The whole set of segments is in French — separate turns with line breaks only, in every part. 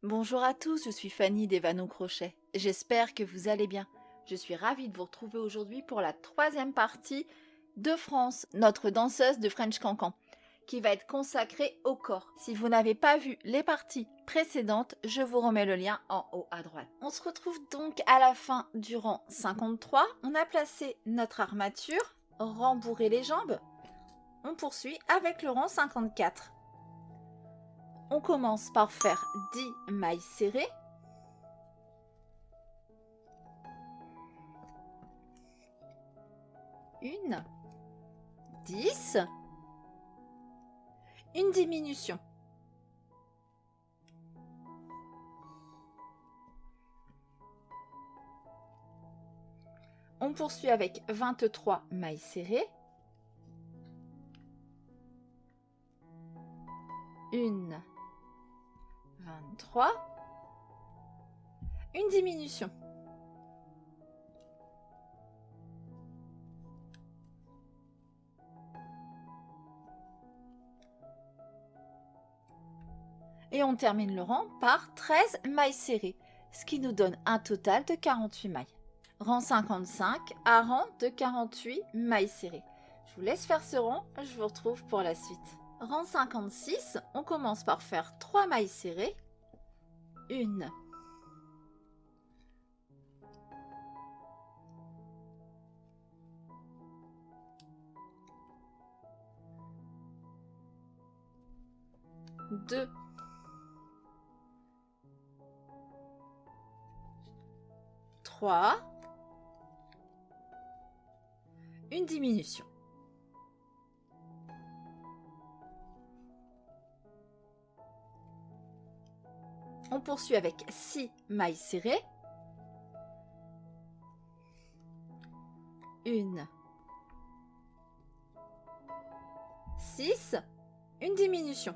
Bonjour à tous, je suis Fanny d'Evano Crochet. J'espère que vous allez bien. Je suis ravie de vous retrouver aujourd'hui pour la troisième partie de France, notre danseuse de French Cancan, qui va être consacrée au corps. Si vous n'avez pas vu les parties précédentes, je vous remets le lien en haut à droite. On se retrouve donc à la fin du rang 53. On a placé notre armature, rembourré les jambes. On poursuit avec le rang 54. On commence par faire 10 mailles serrées. Une, 10, une diminution. On poursuit avec 23 mailles serrées. Une, 23, une diminution. Et on termine le rang par 13 mailles serrées, ce qui nous donne un total de 48 mailles. Rang 55 à rang de 48 mailles serrées. Je vous laisse faire ce rang, je vous retrouve pour la suite. Rang 56, on commence par faire 3 mailles serrées. Une, deux, trois, une diminution. On poursuit avec 6 mailles serrées. Une, 6, une diminution.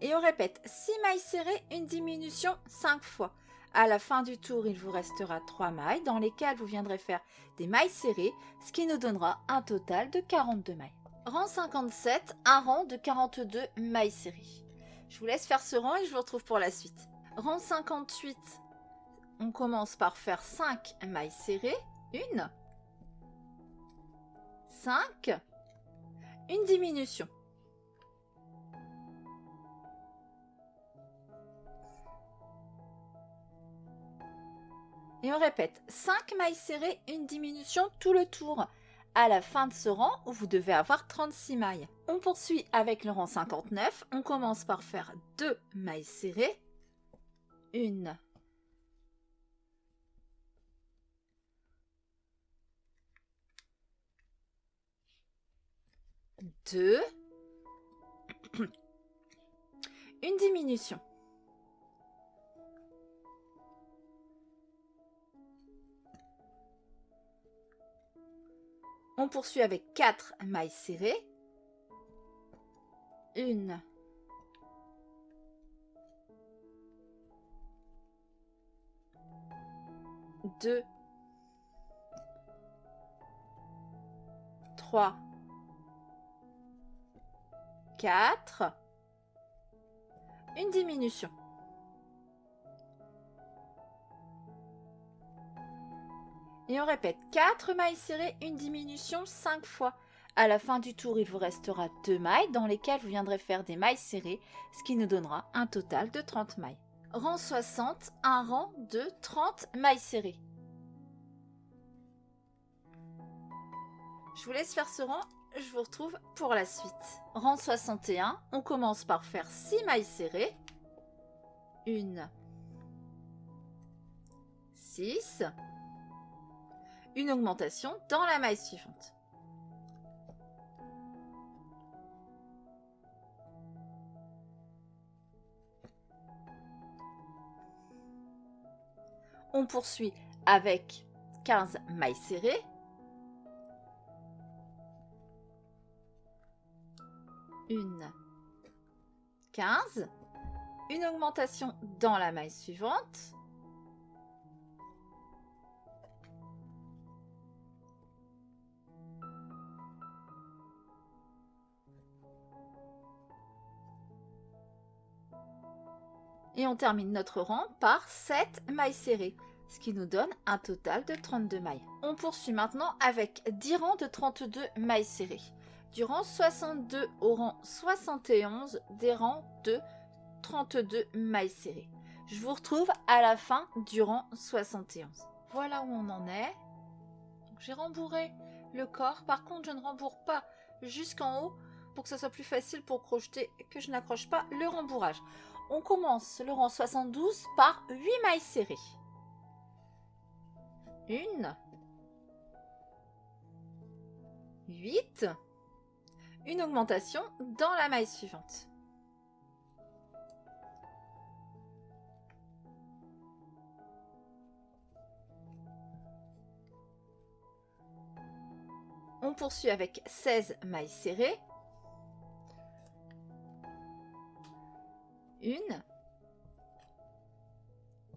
Et on répète 6 mailles serrées, une diminution 5 fois. À la fin du tour, il vous restera 3 mailles dans lesquelles vous viendrez faire des mailles serrées, ce qui nous donnera un total de 42 mailles. Rang 57, un rang de 42 mailles serrées. Je vous laisse faire ce rang et je vous retrouve pour la suite. Rang 58, on commence par faire 5 mailles serrées. Une, 5, une diminution. Et on répète 5 mailles serrées, une diminution tout le tour. À la fin de ce rang, vous devez avoir 36 mailles. On poursuit avec le rang 59. On commence par faire 2 mailles serrées. Une, 2, une diminution. On poursuit avec 4 mailles serrées. Une, 2, 3, 4, une diminution. Et on répète 4 mailles serrées, une diminution 5 fois. À la fin du tour, il vous restera 2 mailles dans lesquelles vous viendrez faire des mailles serrées, ce qui nous donnera un total de 30 mailles. Rang 60, un rang de 30 mailles serrées. Je vous laisse faire ce rang, je vous retrouve pour la suite. Rang 61, on commence par faire 6 mailles serrées. Une, 6, une augmentation dans la maille suivante. On poursuit avec 15 mailles serrées. Une, 15, une augmentation dans la maille suivante. Et on termine notre rang par 7 mailles serrées, ce qui nous donne un total de 32 mailles. On poursuit maintenant avec 10 rangs de 32 mailles serrées. Du rang 62 au rang 71, des rangs de 32 mailles serrées. Je vous retrouve à la fin du rang 71. Voilà où on en est. J'ai rembourré le corps. Par contre, je ne rembourre pas jusqu'en haut pour que ce soit plus facile pour crocheter et que je n'accroche pas le rembourrage. On commence le rang 72 par 8 mailles serrées. 1, 8, une augmentation dans la maille suivante. On poursuit avec 16 mailles serrées. 1,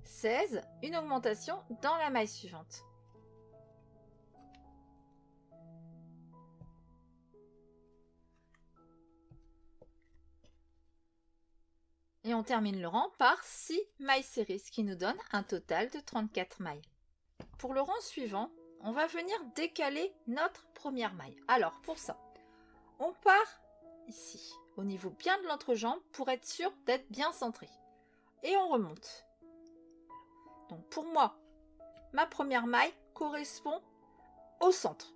16, une augmentation dans la maille suivante. Et on termine le rang par 6 mailles serrées, ce qui nous donne un total de 34 mailles. Pour le rang suivant, on va venir décaler notre première maille. Alors pour ça, on part ici, au niveau bien de l'entrejambe, pour être sûr d'être bien centré. Et on remonte. Donc pour moi, ma première maille correspond au centre.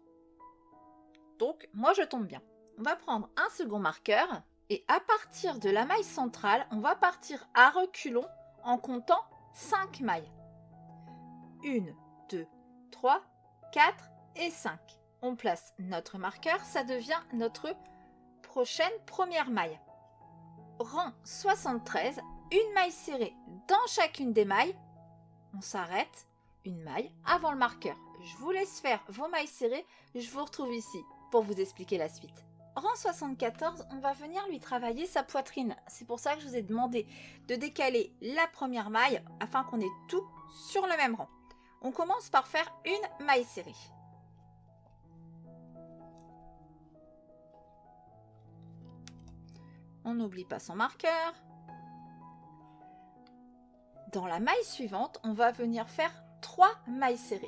Donc moi je tombe bien. On va prendre un second marqueur et à partir de la maille centrale, on va partir à reculons en comptant 5 mailles. 1, 2, 3, 4 et 5. On place notre marqueur, ça devient notre prochaine première maille. Rang 73, une maille serrée dans chacune des mailles. On s'arrête, une maille avant le marqueur. Je vous laisse faire vos mailles serrées, je vous retrouve ici pour vous expliquer la suite. Rang 74, on va venir lui travailler sa poitrine. C'est pour ça que je vous ai demandé de décaler la première maille afin qu'on ait tout sur le même rang. On commence par faire une maille serrée. On n'oublie pas son marqueur. Dans la maille suivante, on va venir faire 3 mailles serrées.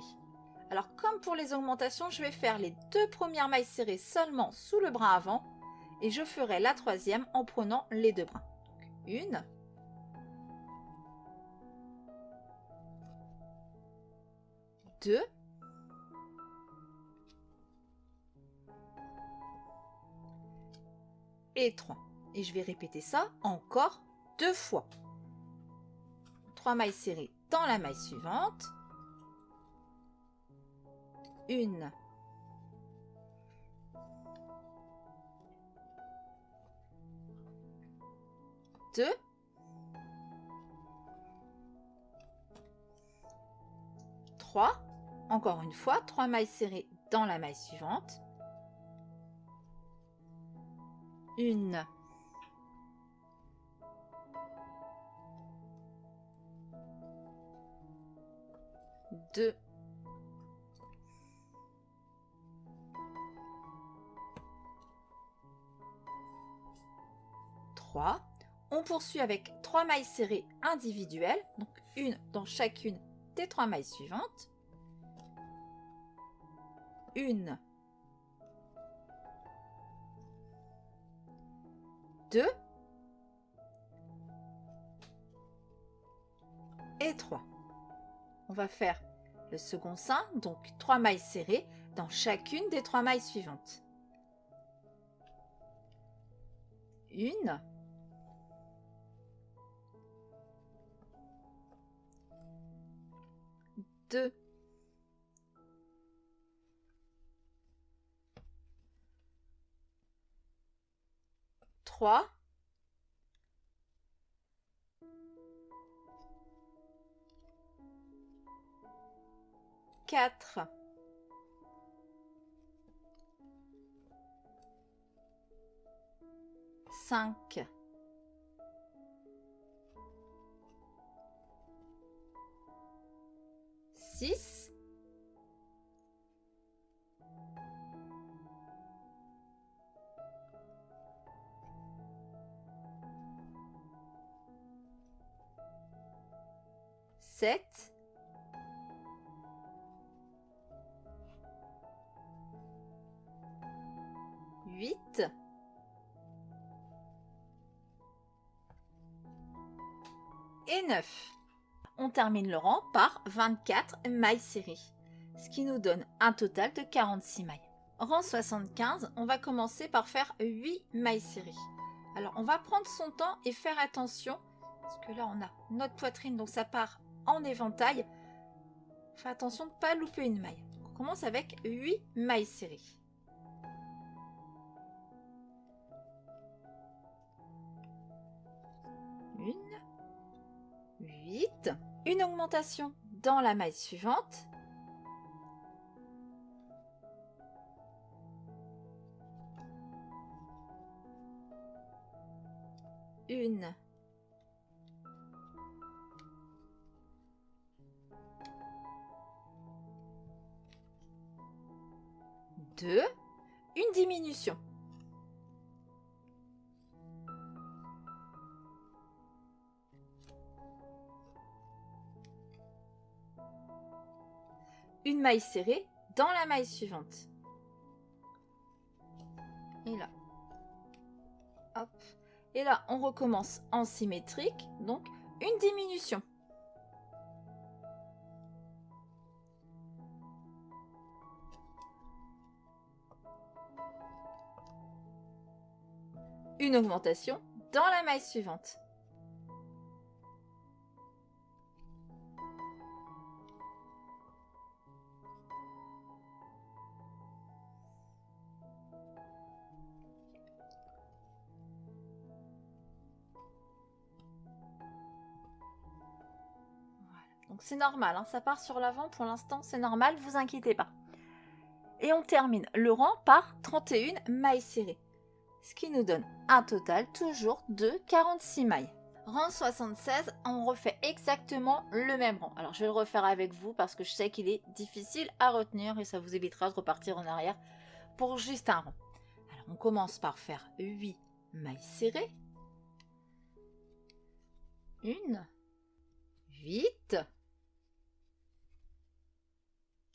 Alors comme pour les augmentations, je vais faire les 2 premières mailles serrées seulement sous le brin avant et je ferai la troisième en prenant les 2 brins. Donc, 1, 2 et 3. Et je vais répéter ça encore 2 fois. 3 mailles serrées dans la maille suivante. 1, 2, 3. Encore une fois, 3 mailles serrées dans la maille suivante. 1, 2, 3. On poursuit avec 3 mailles serrées individuelles, donc une dans chacune des 3 mailles suivantes. 1, 2 et 3. On va faire le second sein, donc 3 mailles serrées dans chacune des 3 mailles suivantes. 1, 2, 3, 4, 5, 6, 7, 7, 8 et 9. On termine le rang par 24 mailles serrées, ce qui nous donne un total de 46 mailles. Rang 75, on va commencer par faire 8 mailles serrées. Alors on va prendre son temps et faire attention, parce que là on a notre poitrine, donc ça part en éventail. Fais attention de ne pas louper une maille. On commence avec 8 mailles serrées. Une, 8. Une augmentation dans la maille suivante. Une. 2. Une diminution. Une maille serrée dans la maille suivante. Et là. Hop. Et là, on recommence en symétrique, donc une diminution. Une augmentation dans la maille suivante. Donc c'est normal, hein, ça part sur l'avant pour l'instant, c'est normal, vous inquiétez pas. Et on termine le rang par 31 mailles serrées, ce qui nous donne un total toujours de 46 mailles. Rang 76, on refait exactement le même rang. Alors je vais le refaire avec vous parce que je sais qu'il est difficile à retenir et ça vous évitera de repartir en arrière pour juste un rang. Alors on commence par faire 8 mailles serrées. 1, 8.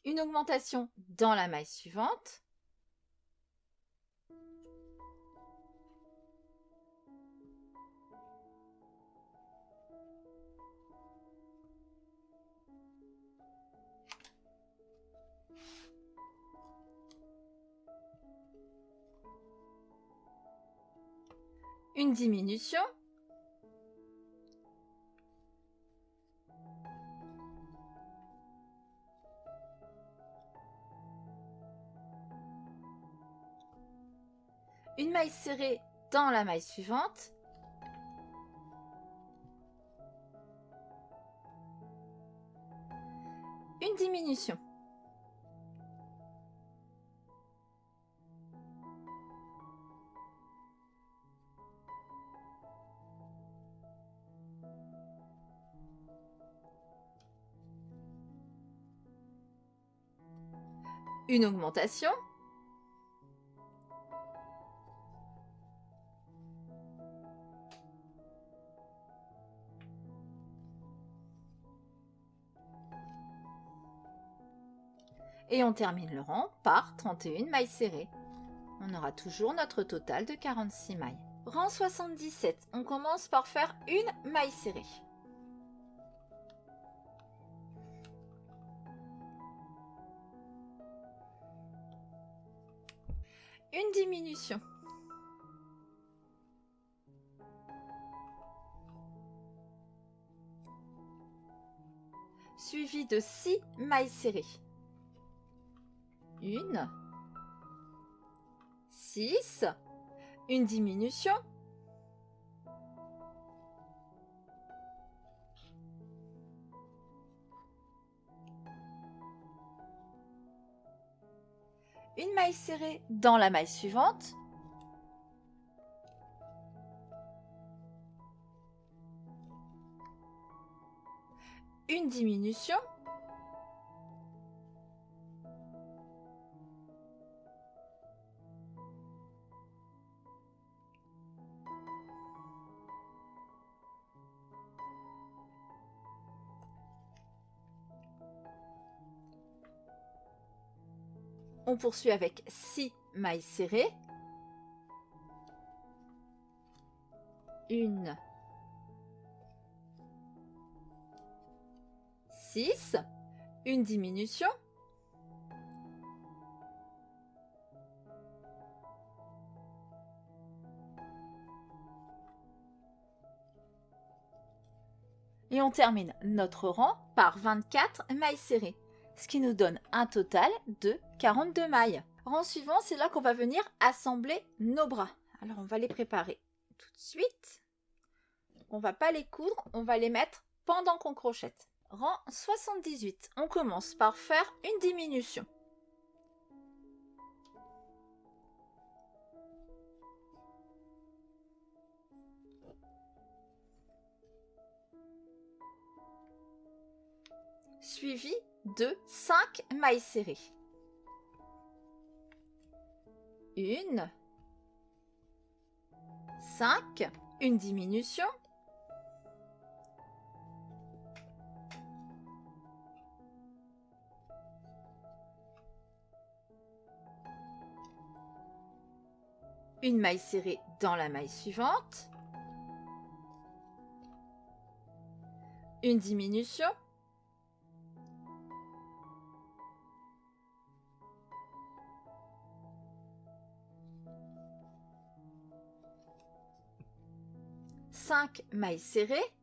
Une augmentation dans la maille suivante. Une diminution. Une maille serrée dans la maille suivante. Une diminution. Une augmentation. Et on termine le rang par 31 mailles serrées. On aura toujours notre total de 46 mailles. Rang 77, on commence par faire une maille serrée. Une diminution. Suivi de 6 mailles serrées. 1, 6, une diminution, une maille serrée dans la maille suivante, une diminution, On poursuit avec 6 mailles serrées. 1, 6, une diminution, et on termine notre rang par 24 mailles serrées, ce qui nous donne un total de 42 mailles. Rang suivant, c'est là qu'on va venir assembler nos bras. Alors on va les préparer tout de suite. On va pas les coudre, on va les mettre pendant qu'on crochette. Rang 78, on commence par faire une diminution. Suivi de 5 mailles serrées. 1, 5, une diminution, une maille serrée dans la maille suivante, une diminution, cinq mailles serrées,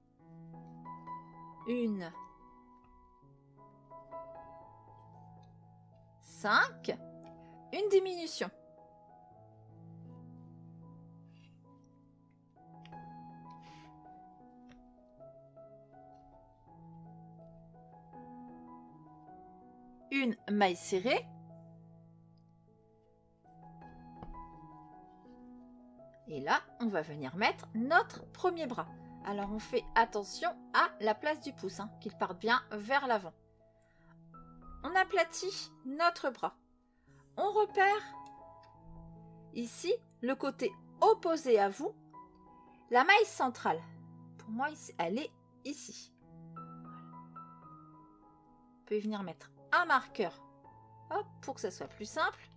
1, 5, une diminution. Une maille serrée, et là on va venir mettre notre premier bras. Alors on fait attention à la place du pouce, qu'il parte bien vers l'avant. On aplatit notre bras. On repère ici le côté opposé à vous, la maille centrale. Pour moi, elle est ici. Vous pouvez venir mettre un marqueur, hop, pour que ça soit plus simple.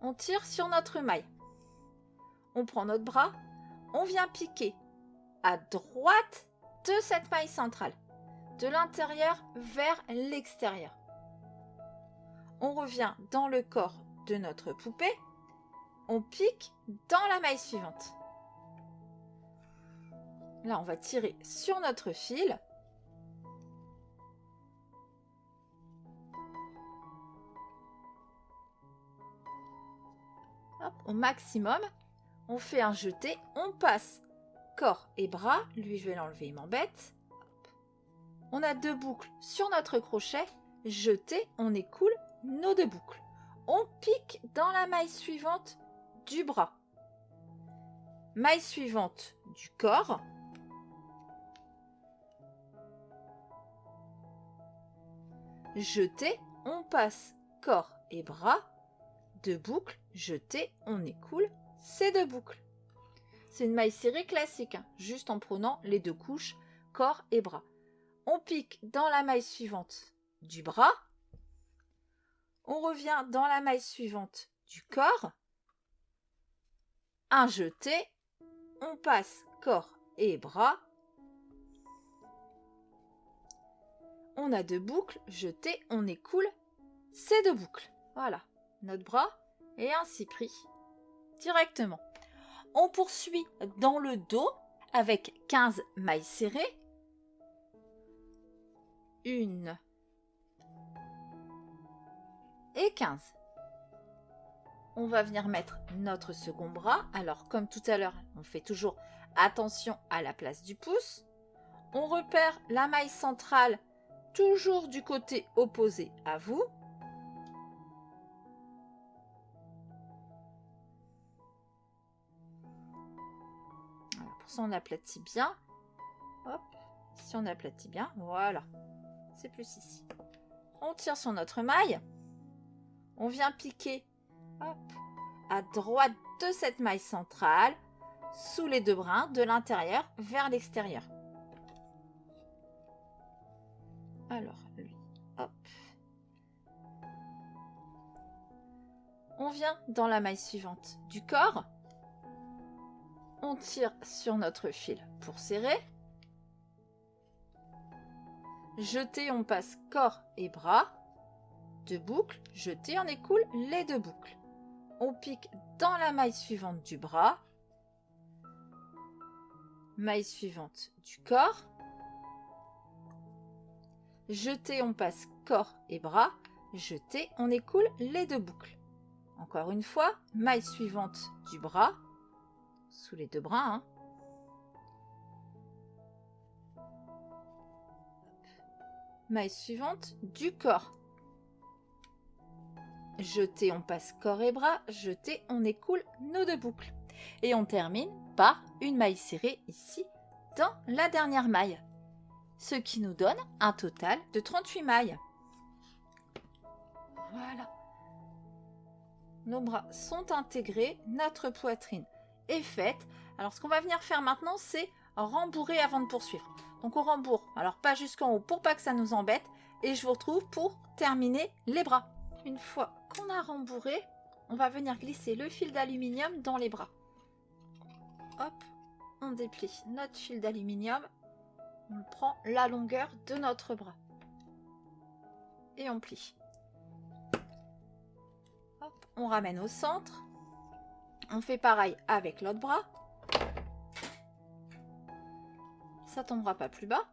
On tire sur notre maille. On prend notre bras, on vient piquer à droite de cette maille centrale, de l'intérieur vers l'extérieur. On revient dans le corps de notre poupée, on pique dans la maille suivante. Là, on va tirer sur notre fil. Hop, au maximum, on fait un jeté, on passe corps et bras. Lui, je vais l'enlever, il m'embête. On a 2 boucles sur notre crochet, jeté, on écoule nos 2 boucles. On pique dans la maille suivante du bras. Maille suivante du corps. Jeté, on passe corps et bras. 2 boucles, jeté, on écoule ces 2 boucles. C'est une maille serrée classique, juste en prenant les 2 couches, corps et bras. On pique dans la maille suivante du bras. On revient dans la maille suivante du corps. Un jeté, on passe corps et bras. On a 2 boucles, jeté, on écoule ces 2 boucles. Voilà, notre bras est ainsi pris directement. On poursuit dans le dos avec 15 mailles serrées. 1 et 15. On va venir mettre notre second bras. Alors, comme tout à l'heure, on fait toujours attention à la place du pouce. On repère la maille centrale toujours du côté opposé à vous. Voilà, pour ça, on aplatit bien. Hop, si on aplatit bien, voilà. C'est plus ici. On tire sur notre maille. On vient piquer, hop, à droite de cette maille centrale, sous les 2 brins, de l'intérieur vers l'extérieur. Alors, lui, hop, On vient dans la maille suivante du corps. On tire sur notre fil pour serrer. Jeter, on passe corps et bras. 2 boucles, jeter, on écoule les 2 boucles. On pique dans la maille suivante du bras. Maille suivante du corps. Jeter, on passe corps et bras. Jeter, on écoule les 2 boucles. Encore une fois, maille suivante du bras, sous les 2 bras. Hein. Maille suivante du corps. Jeter, on passe corps et bras. Jeter, on écoule nos 2 boucles. Et on termine par une maille serrée ici, dans la dernière maille. Ce qui nous donne un total de 38 mailles. Voilà. Nos bras sont intégrés, notre poitrine est faite. Alors ce qu'on va venir faire maintenant, c'est rembourrer avant de poursuivre. Donc on rembourre, alors pas jusqu'en haut pour pas que ça nous embête. Et je vous retrouve pour terminer les bras. Une fois qu'on a rembourré, on va venir glisser le fil d'aluminium dans les bras. Hop, on déplie notre fil d'aluminium. On prend la longueur de notre bras. Et on plie. Hop, on ramène au centre. On fait pareil avec l'autre bras. Ça tombera pas plus bas.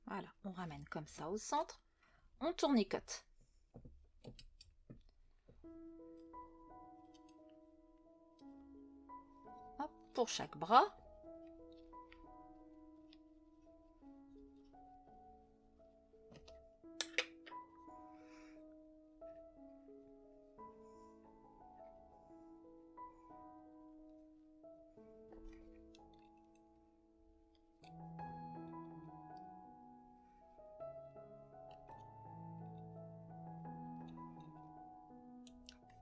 Voilà, on ramène comme ça au centre. On tournicote. Hop, pour chaque bras.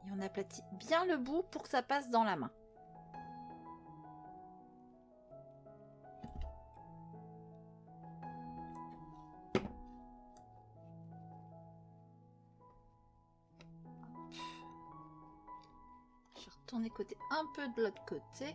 Et on aplatit bien le bout pour que ça passe dans la main. Je vais retourner côté un peu de l'autre côté.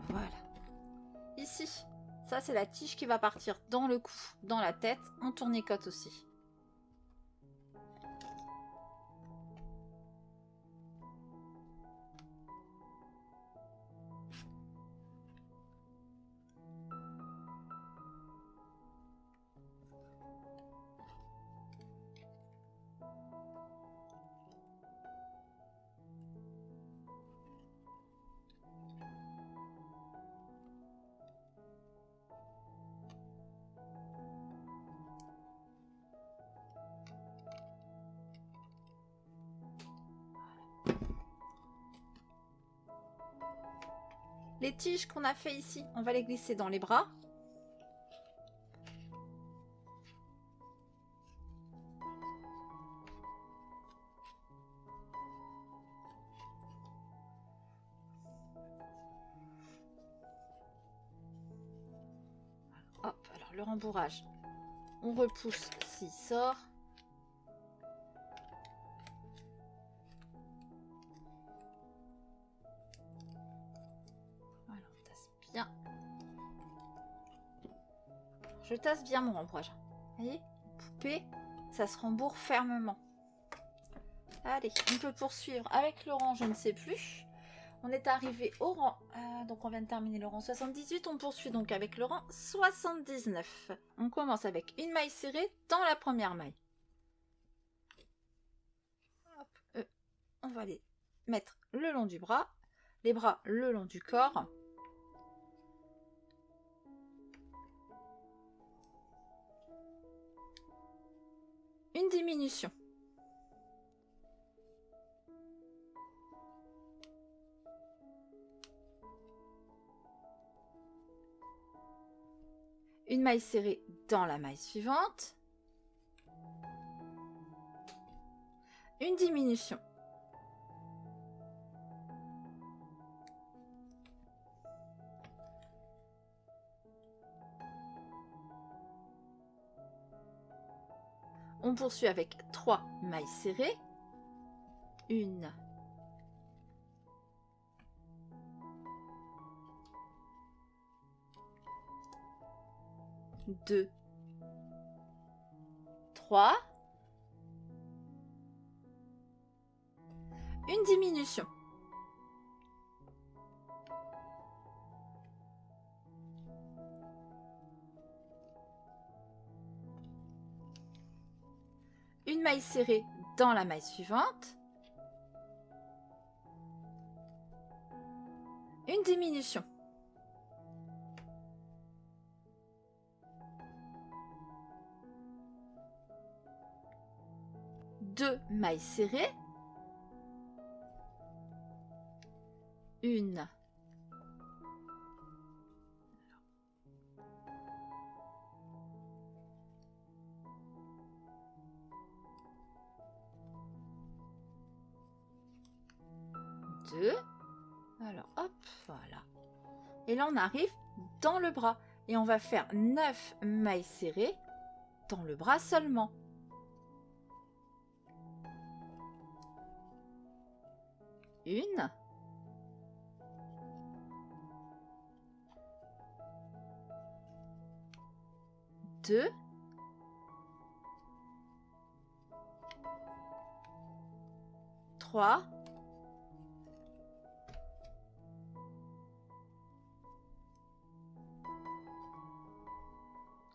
Voilà. Ici, ça c'est la tige qui va partir dans le cou, dans la tête. On tournicote aussi. Les tiges qu'on a fait ici, on va les glisser dans les bras. Hop, alors le rembourrage, on repousse s'il sort. Je tasse bien mon rembourrage. Vous voyez, poupée, ça se rembourre fermement. Allez, on peut poursuivre avec le rang, je ne sais plus. On est arrivé au rang, donc on vient de terminer le rang 78, on poursuit donc avec le rang 79. On commence avec une maille serrée dans la première maille. Hop, on va les mettre le long du bras, les bras le long du corps. Une diminution. Une maille serrée dans la maille suivante. Une diminution. On poursuit avec 3 mailles serrées. 1, 2, 3. Une diminution. Une maille serrée dans la maille suivante. Une diminution. Deux mailles serrées. Une. Deux. Alors, hop, voilà. Et là, on arrive dans le bras. Et on va faire 9 mailles serrées dans le bras seulement. Une. Deux. Trois.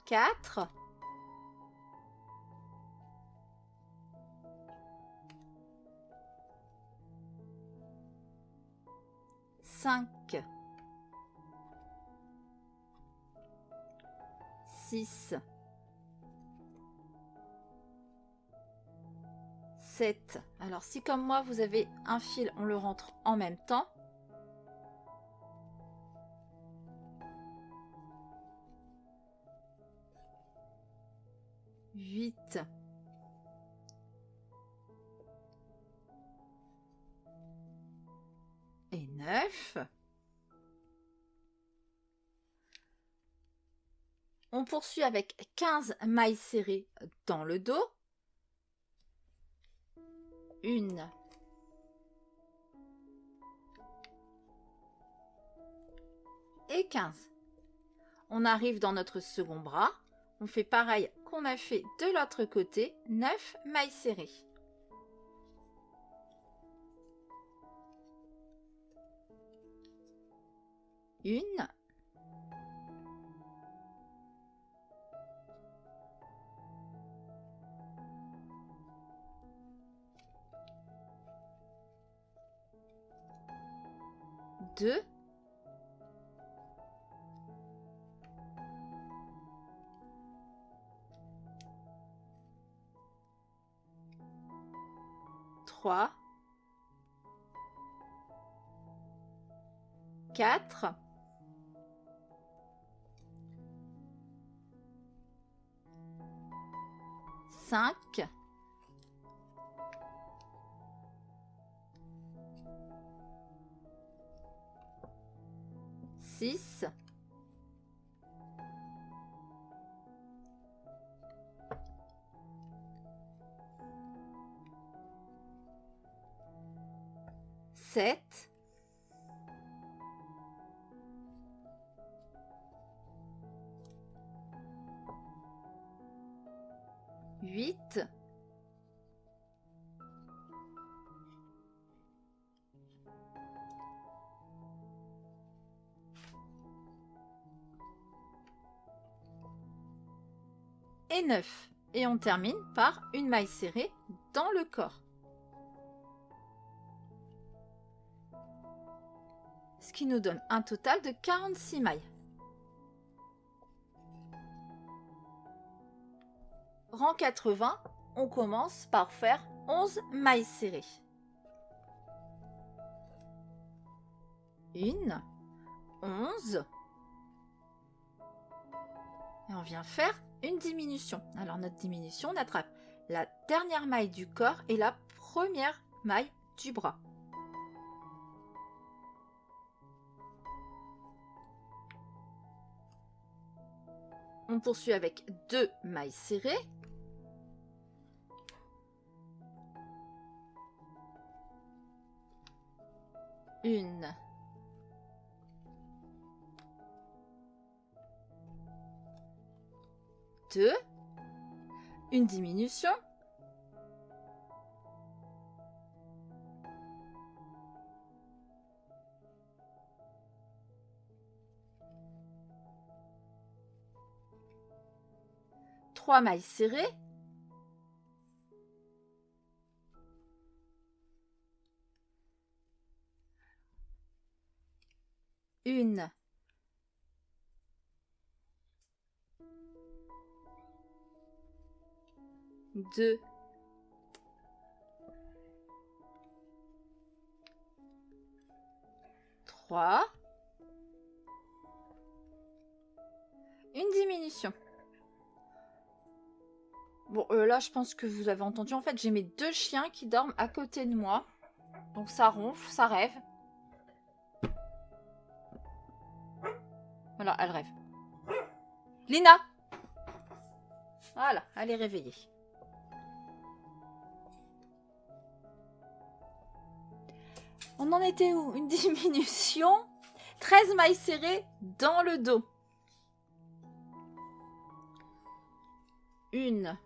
4, 5, 6, 7. Alors si comme moi vous avez un fil, on le rentre en même temps. 8, 9. On poursuit avec 15 mailles serrées dans le dos. 1, et 15. On arrive dans notre second bras. On fait pareil qu'on a fait de l'autre côté, 9 mailles serrées. Une. Deux. Trois. 4. 5. 6. 7. 8. 9. et 9. Et on termine par une maille serrée dans le corps. Ce qui nous donne un total de 46 mailles. Rang 80, on commence par faire 11 mailles serrées. 1, 11. Et on vient faire une diminution. Alors notre diminution, on attrape la dernière maille du corps et la première maille du bras. On poursuit avec 2 mailles serrées. Une. 2. Une diminution. Trois mailles serrées. Une. 2. 3. Une diminution. Bon, là, je pense que vous avez entendu. En fait, j'ai mes 2 chiens qui dorment à côté de moi. Donc, ça ronfle, ça rêve. Voilà, elle rêve. Lina! Voilà, elle est réveillée. On en était où? Une diminution. 13 mailles serrées dans le dos. 1.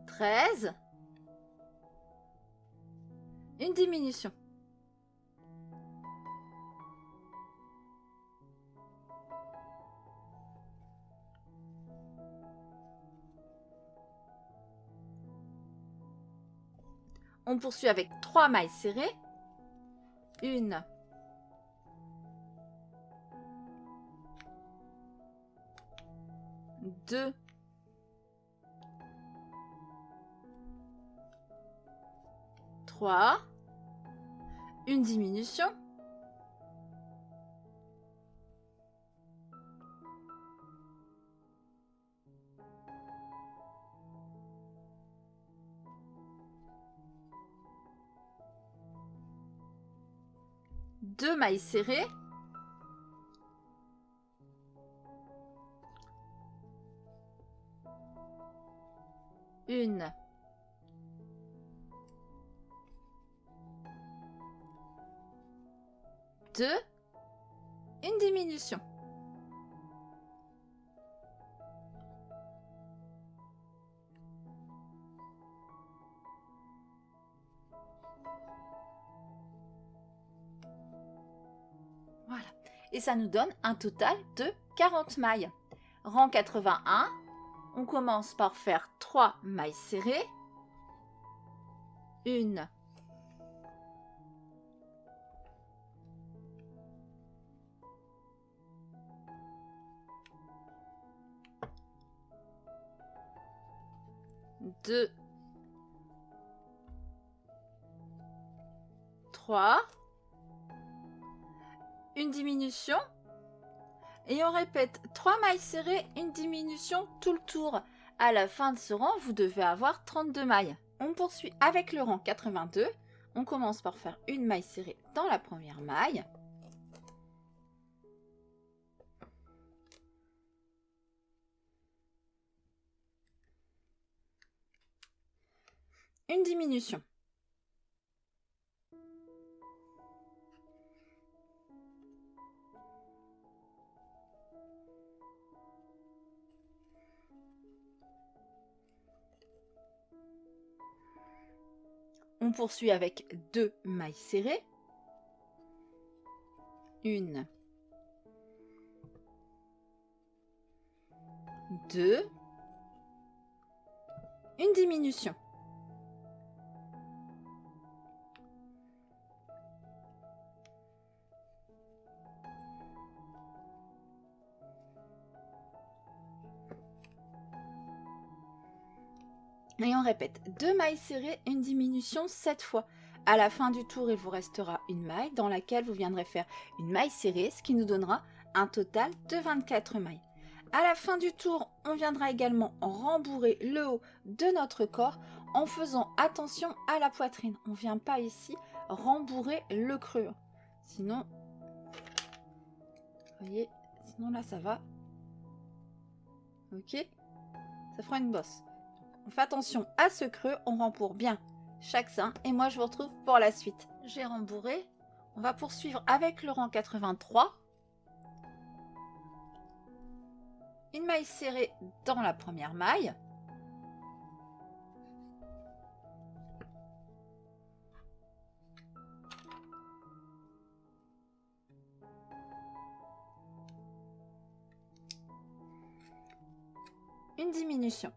13. Une diminution. On poursuit avec 3 mailles serrées. 1. 2. 3. Une diminution. Deux mailles serrées. 1. 2. Une diminution. Voilà. Et ça nous donne un total de 40 mailles. Rang 81, on commence par faire 3 mailles serrées. 1. 2. 3. Une diminution. Et on répète 3 mailles serrées, une diminution tout le tour. À la fin de ce rang, vous devez avoir 32 mailles. On poursuit avec le rang 82. On commence par faire une maille serrée dans la première maille. Une diminution. On poursuit avec 2 mailles serrées. 1. 2, une diminution. Et on répète, 2 mailles serrées, une diminution 7 fois. À la fin du tour, il vous restera une maille dans laquelle vous viendrez faire une maille serrée, ce qui nous donnera un total de 24 mailles. À la fin du tour, on viendra également rembourrer le haut de notre corps en faisant attention à la poitrine. On ne vient pas ici rembourrer le creux. Sinon, vous voyez, sinon là ça va. Ok, ça fera une bosse. On fait attention à ce creux, on rembourre bien chaque sein et moi je vous retrouve pour la suite. J'ai rembourré, on va poursuivre avec le rang 83. Une maille serrée dans la première maille. Une diminution.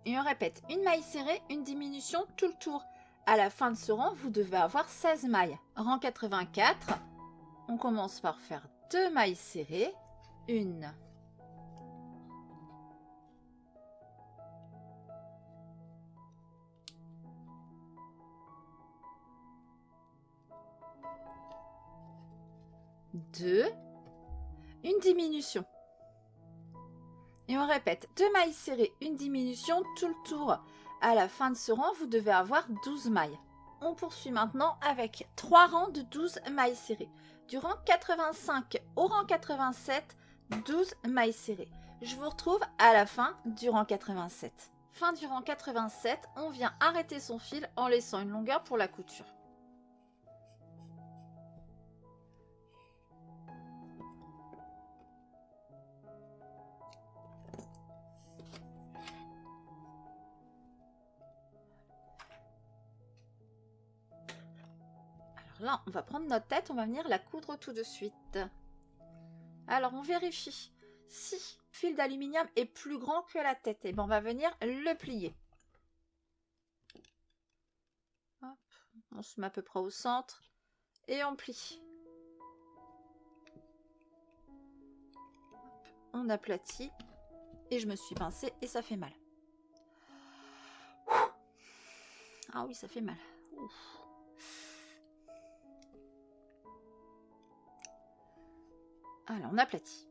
Et on répète, une maille serrée, une diminution tout le tour. À la fin de ce rang, vous devez avoir 16 mailles. Rang 84, on commence par faire 2 mailles serrées. Une. Deux. Une diminution. Et on répète, 2 mailles serrées, une diminution tout le tour. À la fin de ce rang, vous devez avoir 12 mailles. On poursuit maintenant avec 3 rangs de 12 mailles serrées. Du rang 85 au rang 87, 12 mailles serrées. Je vous retrouve à la fin du rang 87. Fin du rang 87, on vient arrêter son fil en laissant une longueur pour la couture. Là, on va prendre notre tête, on va venir la coudre tout de suite. Alors, on vérifie. Si le fil d'aluminium est plus grand que la tête, et ben on va venir le plier. Hop, on se met à peu près au centre et on plie. Hop, on aplatit et je me suis pincée et ça fait mal. Ah oui, ça fait mal. Ouf. Alors, on aplatit.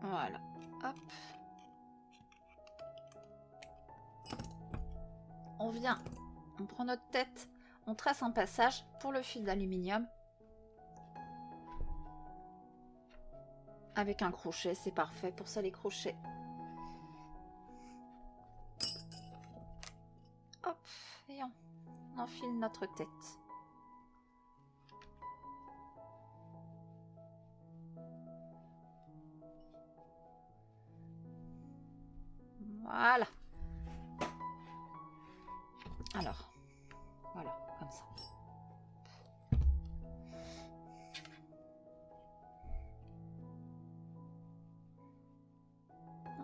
Voilà. Hop. On vient, on prend notre tête, on trace un passage pour le fil d'aluminium. Avec un crochet, c'est parfait pour ça les crochets. Hop, et on enfile notre tête. Voilà. Alors, voilà, comme ça.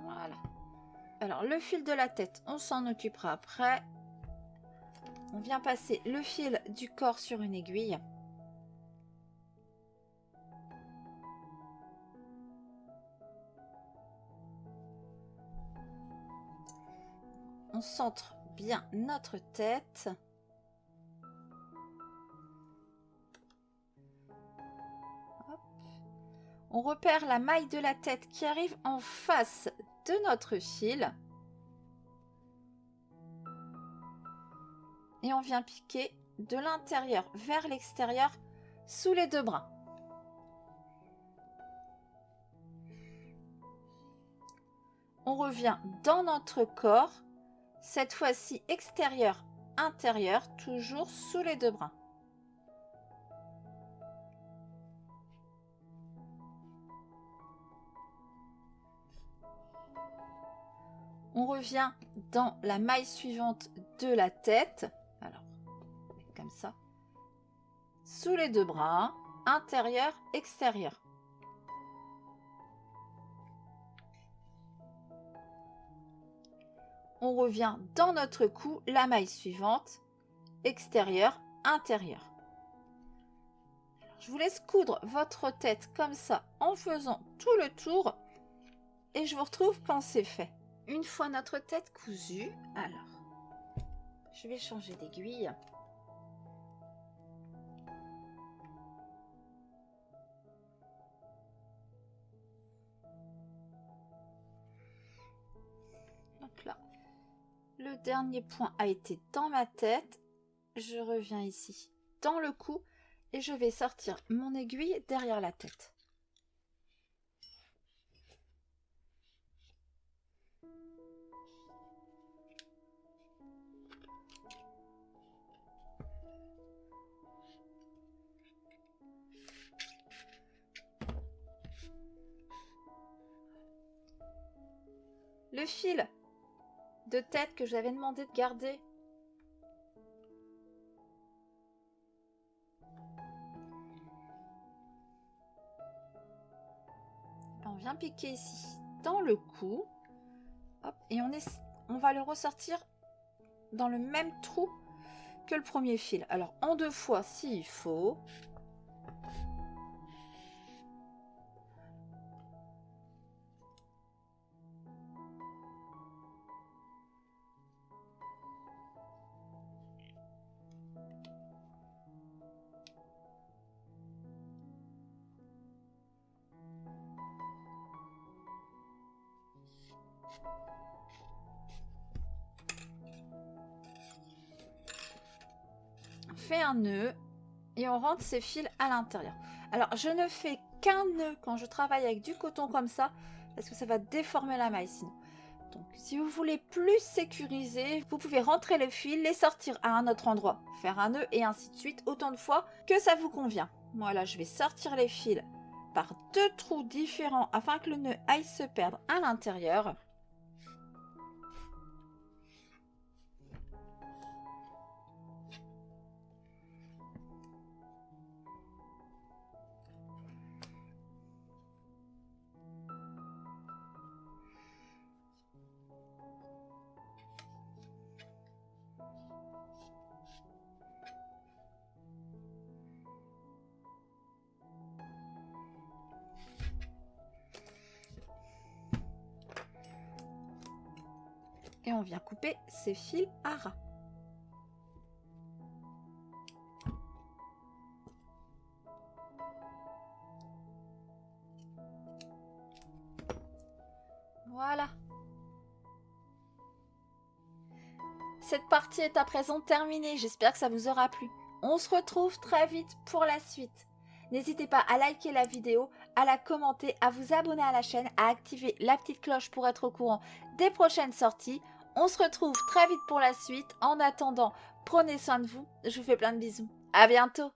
Voilà. Alors, le fil de la tête, on s'en occupera après. On vient passer le fil du corps sur une aiguille. On centre bien notre tête. Hop. On repère la maille de la tête qui arrive en face de notre fil. Et on vient piquer de l'intérieur vers l'extérieur sous les deux bras. On revient dans notre corps, cette fois-ci extérieur, intérieur, toujours sous les deux bras. On revient dans la maille suivante de la tête. Alors, comme ça. Sous les deux bras, intérieur, extérieur. On revient dans notre cou, la maille suivante, extérieur, intérieur. Alors, je vous laisse coudre votre tête comme ça en faisant tout le tour et je vous retrouve quand c'est fait. Une fois notre tête cousue, alors, je vais changer d'aiguille. Donc là, le dernier point a été dans ma tête. Je reviens ici dans le cou et je vais sortir mon aiguille derrière la tête. Le fil de tête que j'avais demandé de garder, on vient piquer ici dans le cou. Hop, et on va le ressortir dans le même trou que le premier fil. Alors en 2 fois s'il faut. On fait un nœud et on rentre ces fils à l'intérieur. Alors je ne fais qu'un nœud quand je travaille avec du coton comme ça parce que ça va déformer la maille sinon. Donc si vous voulez plus sécuriser, vous pouvez rentrer les fils, les sortir à un autre endroit, faire un nœud et ainsi de suite autant de fois que ça vous convient. Voilà, je vais sortir les fils par 2 trous différents afin que le nœud aille se perdre à l'intérieur. Et on vient couper ces fils à ras. Voilà. Cette partie est à présent terminée. J'espère que ça vous aura plu. On se retrouve très vite pour la suite. N'hésitez pas à liker la vidéo, à la commenter, à vous abonner à la chaîne, à activer la petite cloche pour être au courant des prochaines sorties. On se retrouve très vite pour la suite. En attendant, prenez soin de vous. Je vous fais plein de bisous. À bientôt.